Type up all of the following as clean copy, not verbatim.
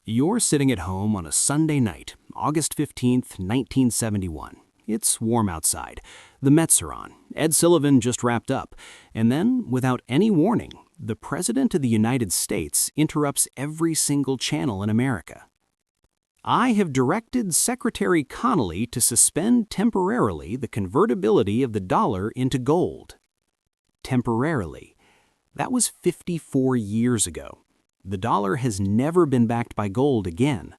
You're sitting at home on a Sunday night, August 15th, 1971. It's warm outside. The Mets are on. Ed Sullivan just wrapped up. And then, without any warning, the President of the United States interrupts every single channel in America. I have directed Secretary Connally to suspend temporarily the convertibility of the dollar into gold. Temporarily. That was 54 years ago. The dollar has never been backed by gold again.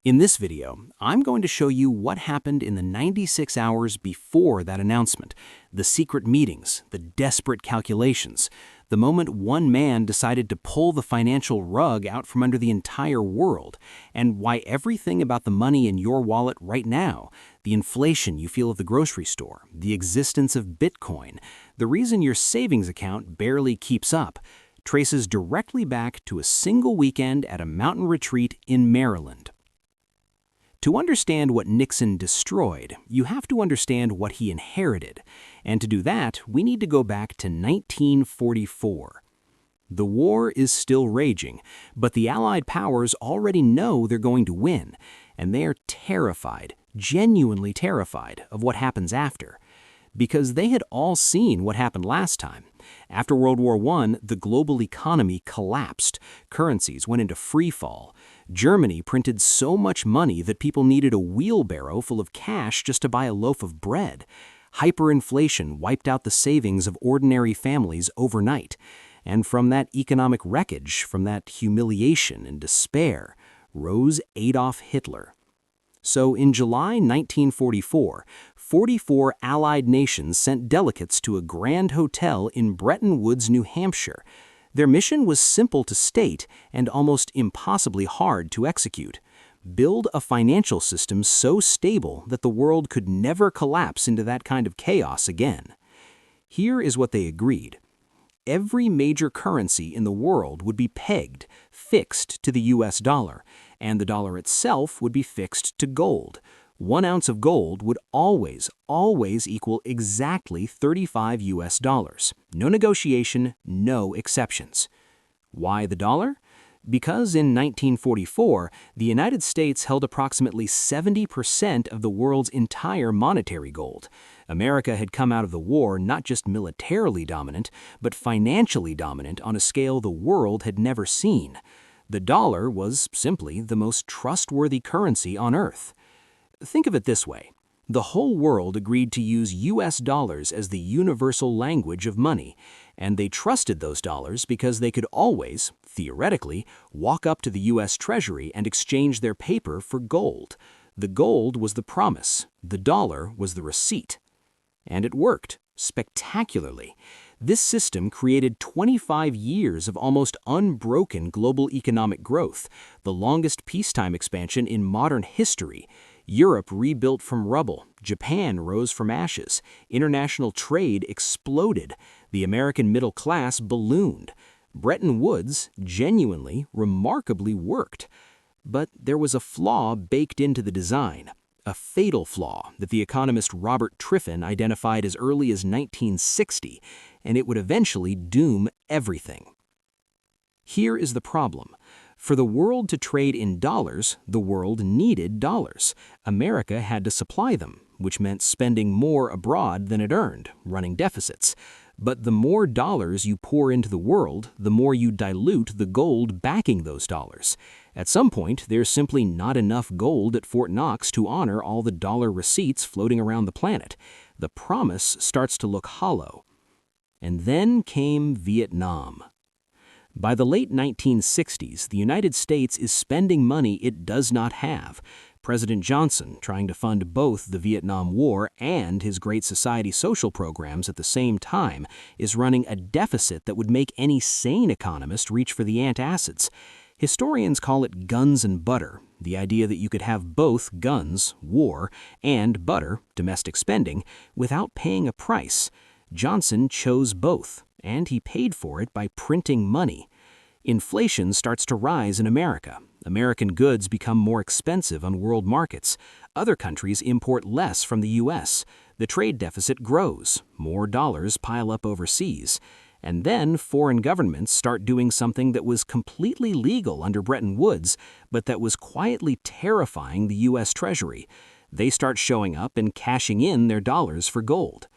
In this video, I'm going to show you what happened in the 96 hours before that announcement, the secret meetings, the desperate calculations, the moment one man decided to pull the financial rug out from under the entire world, and why everything about the money in your wallet right now, the inflation you feel at the grocery store, the existence of Bitcoin, the reason your savings account barely keeps up, traces directly back to a single weekend at a mountain retreat in Maryland. To understand what Nixon destroyed, you have to understand what he inherited, and to do that, we need to go back to 1944. The war is still raging, but the Allied powers already know they're going to win, and they are terrified, genuinely terrified, of what happens after. Because they had all seen what happened last time. After World War I, the global economy collapsed. Currencies went into free fall. Germany printed so much money that people needed a wheelbarrow full of cash just to buy a loaf of bread. Hyperinflation wiped out the savings of ordinary families overnight. And from that economic wreckage, from that humiliation and despair, rose Adolf Hitler. So in July 1944, 44 Allied nations sent delegates to a grand hotel in Bretton Woods, New Hampshire. Their mission was simple to state and almost impossibly hard to execute. Build a financial system so stable that the world could never collapse into that kind of chaos again. Here is what they agreed. Every major currency in the world would be pegged, fixed to the US dollar, and the dollar itself would be fixed to gold. 1 ounce of gold would always equal exactly 35 US dollars. No negotiation, no exceptions. Why the dollar? Because in 1944, the United States held approximately 70% of the world's entire monetary gold. America had come out of the war not just militarily dominant, but financially dominant on a scale the world had never seen. The dollar was simply the most trustworthy currency on Earth. Think of it this way. The whole world agreed to use US dollars as the universal language of money, and they trusted those dollars because they could always, theoretically, walk up to the US Treasury and exchange their paper for gold. The gold was the promise, the dollar was the receipt. And it worked, spectacularly. This system created 25 years of almost unbroken global economic growth, the longest peacetime expansion in modern history. Europe rebuilt from rubble, Japan rose from ashes, international trade exploded, the American middle class ballooned. Bretton Woods genuinely, remarkably worked. But there was a flaw baked into the design, a fatal flaw that the economist Robert Triffin identified as early as 1960, and it would eventually doom everything. Here is the problem. For the world to trade in dollars, the world needed dollars. America had to supply them, which meant spending more abroad than it earned, running deficits. But the more dollars you pour into the world, the more you dilute the gold backing those dollars. At some point, there's simply not enough gold at Fort Knox to honor all the dollar receipts floating around the planet. The promise starts to look hollow. And then came Vietnam. By the late 1960s, the United States is spending money it does not have. President Johnson, trying to fund both the Vietnam War and his Great Society social programs at the same time, is running a deficit that would make any sane economist reach for the antacids. Historians call it guns and butter, the idea that you could have both guns, war, and butter, domestic spending, without paying a price. Johnson chose both, and he paid for it by printing money. Inflation starts to rise in America. American goods become more expensive on world markets. Other countries import less from the U.S. The trade deficit grows. More dollars pile up overseas. And then foreign governments start doing something that was completely legal under Bretton Woods, but that was quietly terrifying the U.S. Treasury. They start showing up and cashing in their dollars for gold.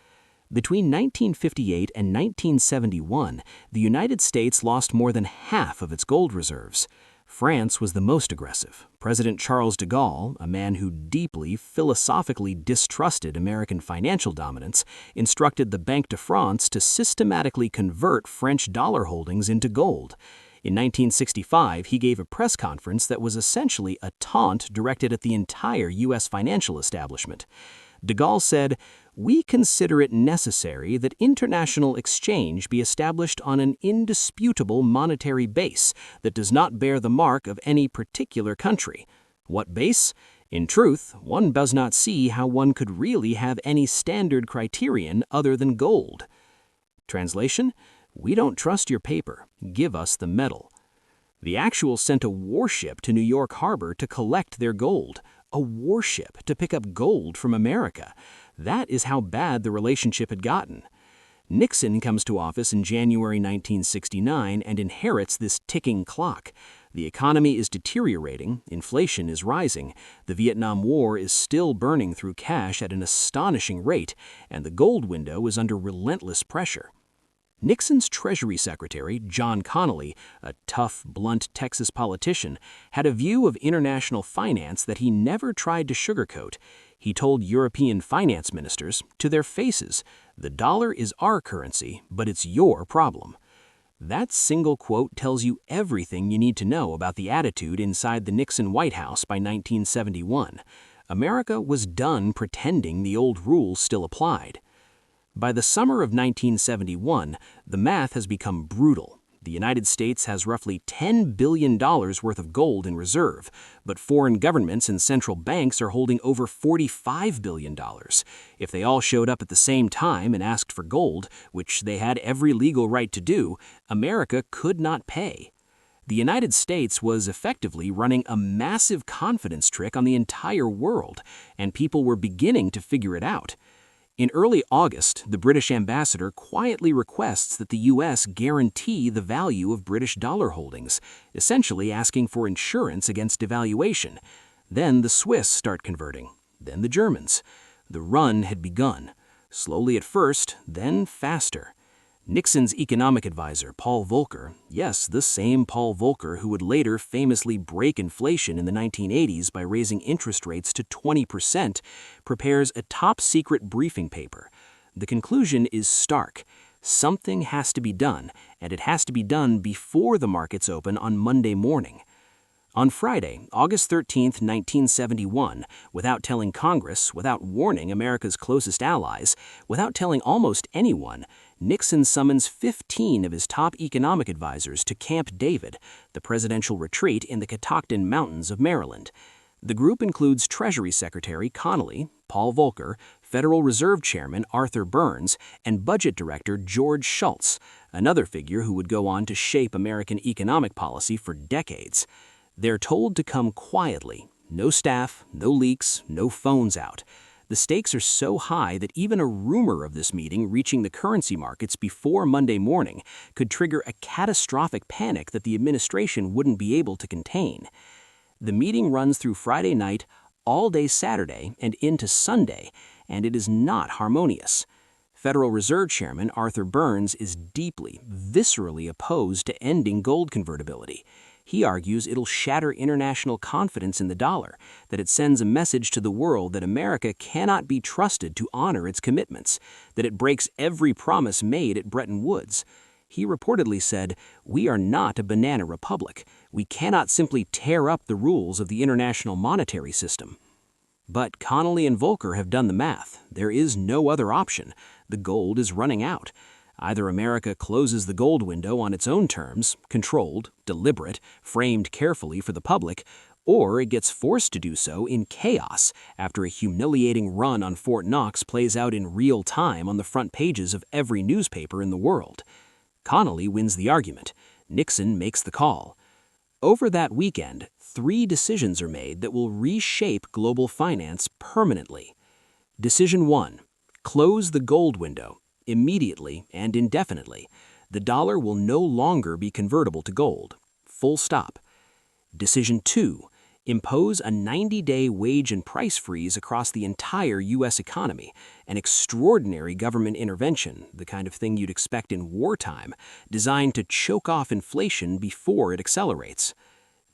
Between 1958 and 1971, the United States lost more than half of its gold reserves. France was the most aggressive. President Charles de Gaulle, a man who deeply, philosophically distrusted American financial dominance, instructed the Banque de France to systematically convert French dollar holdings into gold. In 1965, he gave a press conference that was essentially a taunt directed at the entire U.S. financial establishment. De Gaulle said, "We consider it necessary that international exchange be established on an indisputable monetary base that does not bear the mark of any particular country." What base? In truth, one does not see how one could really have any standard criterion other than gold. Translation: "We don't trust your paper. Give us the metal." The Actual sent a warship to New York Harbor to collect their gold. A warship to pick up gold from America. That is how bad the relationship had gotten. Nixon comes to office in January 1969 and inherits this ticking clock. The economy is deteriorating, inflation is rising, the Vietnam War is still burning through cash at an astonishing rate, and the gold window is under relentless pressure. Nixon's Treasury Secretary, John Connally, a tough, blunt Texas politician, had a view of international finance that he never tried to sugarcoat. He told European finance ministers, to their faces, "The dollar is our currency, but it's your problem." That single quote tells you everything you need to know about the attitude inside the Nixon White House by 1971. America was done pretending the old rules still applied. By the summer of 1971, the math has become brutal. The United States has roughly $10 billion worth of gold in reserve, but foreign governments and central banks are holding over $45 billion. If they all showed up at the same time and asked for gold, which they had every legal right to do, America could not pay. The United States was effectively running a massive confidence trick on the entire world, and people were beginning to figure it out. In early August, the British ambassador quietly requests that the U.S. guarantee the value of British dollar holdings, essentially asking for insurance against devaluation. Then the Swiss start converting, then the Germans. The run had begun, slowly at first, then faster. Nixon's economic advisor, Paul Volcker, yes, the same Paul Volcker who would later famously break inflation in the 1980s by raising interest rates to 20%, prepares a top-secret briefing paper. The conclusion is stark. Something has to be done, and it has to be done before the markets open on Monday morning. On Friday, August 13, 1971, without telling Congress, without warning America's closest allies, without telling almost anyone, Nixon summons 15 of his top economic advisors to Camp David, the presidential retreat in the Catoctin Mountains of Maryland. The group includes Treasury Secretary Connally, Paul Volcker, Federal Reserve Chairman Arthur Burns, and Budget Director George Shultz, another figure who would go on to shape American economic policy for decades. They're told to come quietly. No staff, no leaks, no phones out. The stakes are so high that even a rumor of this meeting reaching the currency markets before Monday morning could trigger a catastrophic panic that the administration wouldn't be able to contain. The meeting runs through Friday night, all day Saturday, and into Sunday, and it is not harmonious. Federal Reserve Chairman Arthur Burns is deeply, viscerally opposed to ending gold convertibility. He argues it'll shatter international confidence in the dollar, that it sends a message to the world that America cannot be trusted to honor its commitments, that it breaks every promise made at Bretton Woods. He reportedly said, "We are not a banana republic. We cannot simply tear up the rules of the international monetary system." But Connally and Volcker have done the math. There is no other option. The gold is running out. Either America closes the gold window on its own terms, controlled, deliberate, framed carefully for the public, or it gets forced to do so in chaos after a humiliating run on Fort Knox plays out in real time on the front pages of every newspaper in the world. Connally wins the argument. Nixon makes the call. Over that weekend, 3 decisions are made that will reshape global finance permanently. Decision 1. Close the gold window, immediately and indefinitely. The dollar will no longer be convertible to gold. Full stop. Decision 2. Impose a 90-day wage and price freeze across the entire U.S. economy, an extraordinary government intervention, the kind of thing you'd expect in wartime, designed to choke off inflation before it accelerates.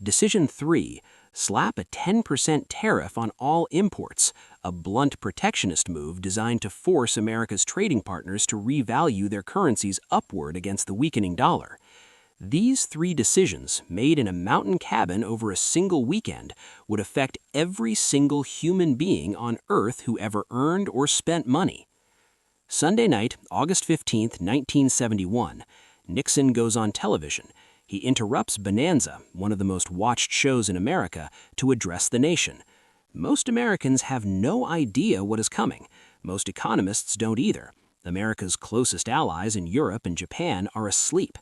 Decision 3. Slap a 10% tariff on all imports, a blunt protectionist move designed to force America's trading partners to revalue their currencies upward against the weakening dollar. These 3 decisions, made in a mountain cabin over a single weekend, would affect every single human being on Earth who ever earned or spent money. Sunday night, August 15, 1971, Nixon goes on television. He interrupts Bonanza, one of the most watched shows in America, to address the nation. Most Americans have no idea what is coming. Most economists don't either. America's closest allies in Europe and Japan are asleep.